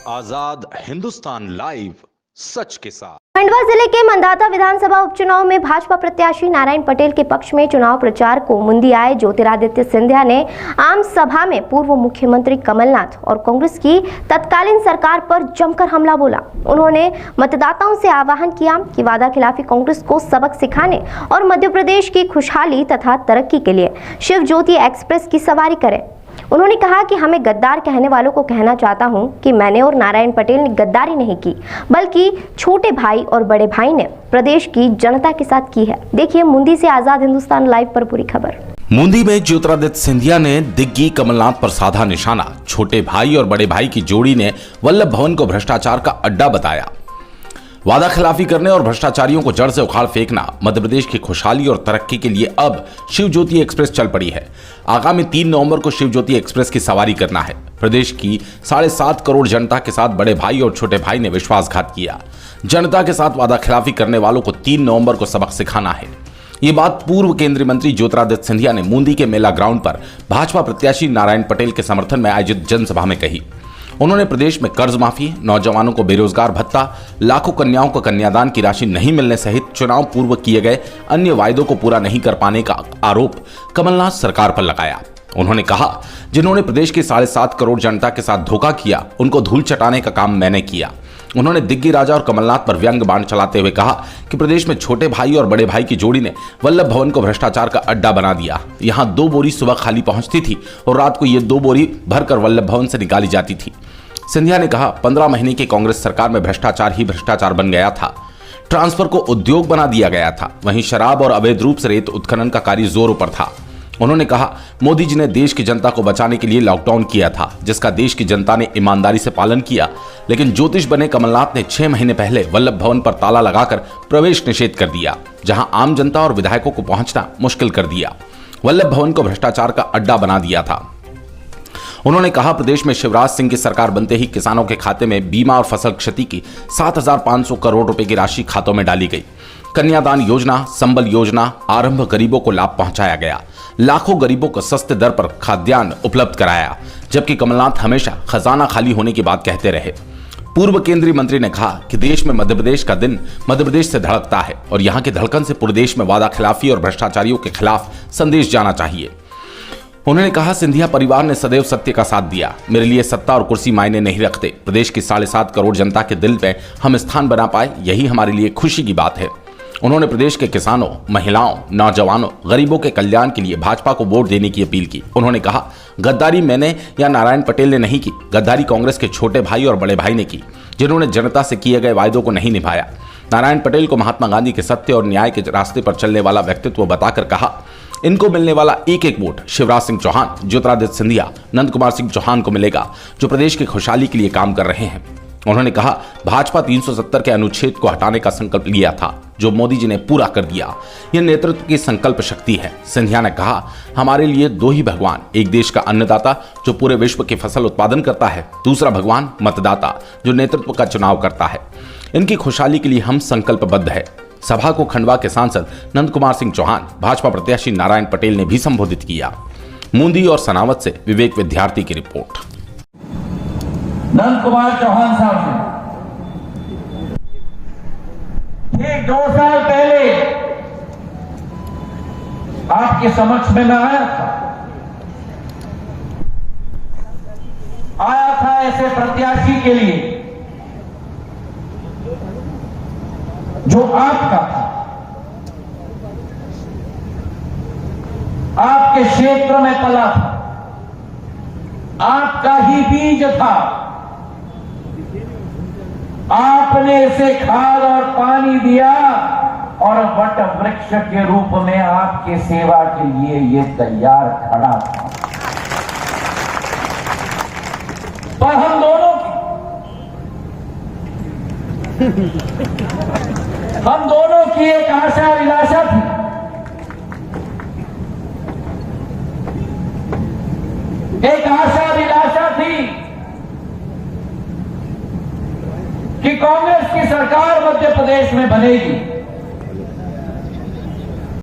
आजाद Hindustan live, सच के साथ। खंडवा जिले के मंदाता विधानसभा उपचुनाव में भाजपा प्रत्याशी नारायण पटेल के पक्ष में चुनाव प्रचार को मुंदी आए ज्योतिरादित्य सिंधिया ने आम सभा में पूर्व मुख्यमंत्री कमलनाथ और कांग्रेस की तत्कालीन सरकार पर जमकर हमला बोला। उन्होंने मतदाताओं से आह्वान किया कि वादा खिलाफी कांग्रेस को सबक सिखाने और मध्य प्रदेश की खुशहाली तथा तरक्की के लिए शिव ज्योति एक्सप्रेस की सवारी करें। उन्होंने कहा कि हमें गद्दार कहने वालों को कहना चाहता हूं कि मैंने और नारायण पटेल ने गद्दारी नहीं की, बल्कि छोटे भाई और बड़े भाई ने प्रदेश की जनता के साथ की है। देखिए मुंदी से आजाद हिंदुस्तान लाइव पर पूरी खबर। मुंदी में ज्योतिरादित्य सिंधिया ने दिग्गी कमलनाथ पर साधा निशाना। छोटे भाई और बड़े भाई की जोड़ी ने वल्लभ भवन को भ्रष्टाचार का अड्डा बताया। वादा खिलाफी करने और भ्रष्टाचारियों को जड़ से उखाड़ फेंकना मध्य प्रदेश की खुशहाली और तरक्की के लिए अब शिव ज्योति एक्सप्रेस चल पड़ी है। आगामी 3 नवंबर को शिव ज्योति एक्सप्रेस की सवारी करना है। प्रदेश की 7.5 करोड़ जनता के साथ बड़े भाई और छोटे भाई ने विश्वासघात किया। जनता के साथ वादा खिलाफी करने वालों को 3 नवंबर को सबक सिखाना है। ये बात पूर्व केंद्रीय मंत्री ज्योतिरादित्य सिंधिया ने मुंदी के मेला ग्राउंड पर भाजपा प्रत्याशी नारायण पटेल के समर्थन में आयोजित जनसभा में कही। उन्होंने प्रदेश में कर्ज माफी, नौजवानों को बेरोजगार भत्ता, लाखों कन्याओं को कन्यादान की राशि नहीं मिलने सहित चुनाव पूर्व किए गए अन्य वायदों को पूरा नहीं कर पाने का आरोप कमलनाथ सरकार पर लगाया। उन्होंने कहा, जिन्होंने प्रदेश की 7.5 करोड़ जनता के साथ धोखा किया, उनको धूल चटाने का काम मैंने किया। उन्होंने दिग्गी राजा और कमलनाथ पर व्यंग बाण चलाते हुए कहा कि प्रदेश में छोटे भाई और बड़े भाई की जोड़ी ने वल्लभ भवन को भ्रष्टाचार का अड्डा बना दिया। यहां 2 बोरी सुबह खाली पहुंचती थी और रात को ये 2 बोरी भरकर वल्लभ भवन से निकाली जाती थी। सिंधिया ने कहा, 15 महीने की कांग्रेस सरकार में भ्रष्टाचार ही भ्रष्टाचार बन गया था। ट्रांसफर को उद्योग बना दिया गया था। वहीं शराब और अवैध रूप से रेत उत्खनन का कार्य जोरों पर था। उन्होंने कहा, मोदी जी ने देश की जनता को बचाने के लिए लॉकडाउन किया था, जिसका देश की जनता ने ईमानदारी से पालन किया। लेकिन ज्योतिष बने कमलनाथ ने 6 महीने पहले वल्लभ भवन पर ताला लगाकर प्रवेश निषेध कर दिया, जहां आम जनता और विधायकों को पहुंचना मुश्किल कर दिया। वल्लभ भवन को भ्रष्टाचार का अड्डा बना दिया था। उन्होंने कहा, प्रदेश में शिवराज सिंह की सरकार बनते ही किसानों के खाते में बीमा और फसल क्षति की 7,500 करोड़ रुपए की राशि खातों में डाली गई। कन्यादान योजना, संबल योजना आरंभ गरीबों को लाभ पहुंचाया गया। लाखों गरीबों को सस्ते दर पर खाद्यान्न उपलब्ध कराया, जबकि कमलनाथ हमेशा खजाना खाली होने की बात कहते रहे। पूर्व केंद्रीय मंत्री ने कहा कि देश में मध्य प्रदेश का दिन मध्य प्रदेश से धड़कता है और यहां की धड़कन से पूरे देश में वादा खिलाफी और भ्रष्टाचारियों के खिलाफ संदेश जाना चाहिए। उन्होंने कहा, सिंधिया परिवार ने सदैव सत्य का साथ दिया। मेरे लिए सत्ता और कुर्सी मायने नहीं रखते। प्रदेश की 7.5 करोड़ जनता के दिल में हम स्थान बना पाए, यही हमारे लिए खुशी की बात है। उन्होंने प्रदेश के किसानों, महिलाओं, नौजवानों, गरीबों के कल्याण के लिए भाजपा को वोट देने की अपील की। उन्होंने कहा, गद्दारी मैंने या नारायण पटेल ने नहीं की, गद्दारी कांग्रेस के छोटे भाई और बड़े भाई ने की, जिन्होंने जनता से किए गए वायदों को नहीं निभाया। नारायण पटेल को महात्मा गांधी के सत्य और न्याय के रास्ते पर चलने वाला व्यक्तित्व बताकर कहा, इनको मिलने वाला एक वोट शिवराज सिंह चौहान, ज्योतिरादित्य सिंधिया, नंद कुमार सिंह चौहान को मिलेगा, जो प्रदेश की खुशहाली के लिए काम कर रहे हैं। उन्होंने कहा, भाजपा 370 के अनुच्छेद को हटाने का संकल्प लिया था, जो मोदी जी ने पूरा कर दिया। यह नेतृत्व की संकल्प शक्ति है। सिंधिया ने कहा, हमारे लिए 2 ही भगवान, एक देश का अन्नदाता जो पूरे विश्व की फसल उत्पादन करता है, दूसरा भगवान मतदाता जो नेतृत्व का चुनाव करता है। इनकी खुशहाली के लिए हम संकल्पबद्ध है। सभा को खंडवा के सांसद नंद कुमार सिंह चौहान, भाजपा प्रत्याशी नारायण पटेल ने भी संबोधित किया। मुंदी और सनावत से विवेक विद्यार्थी की रिपोर्ट। नंद कुमार चौहान साहब ठीक 2 साल पहले आपके समक्ष में मैं आया था ऐसे प्रत्याशी के लिए जो आपका था, आपके क्षेत्र में पला था, आपका ही बीज था। आपने इसे खाद और पानी दिया और वट वृक्ष के रूप में आपके सेवा के लिए ये तैयार खड़ा था। पर हम दोनों की एक आशा विलासा थी। एक आशा विलासा थी कि कांग्रेस की सरकार मध्य प्रदेश में बनेगी।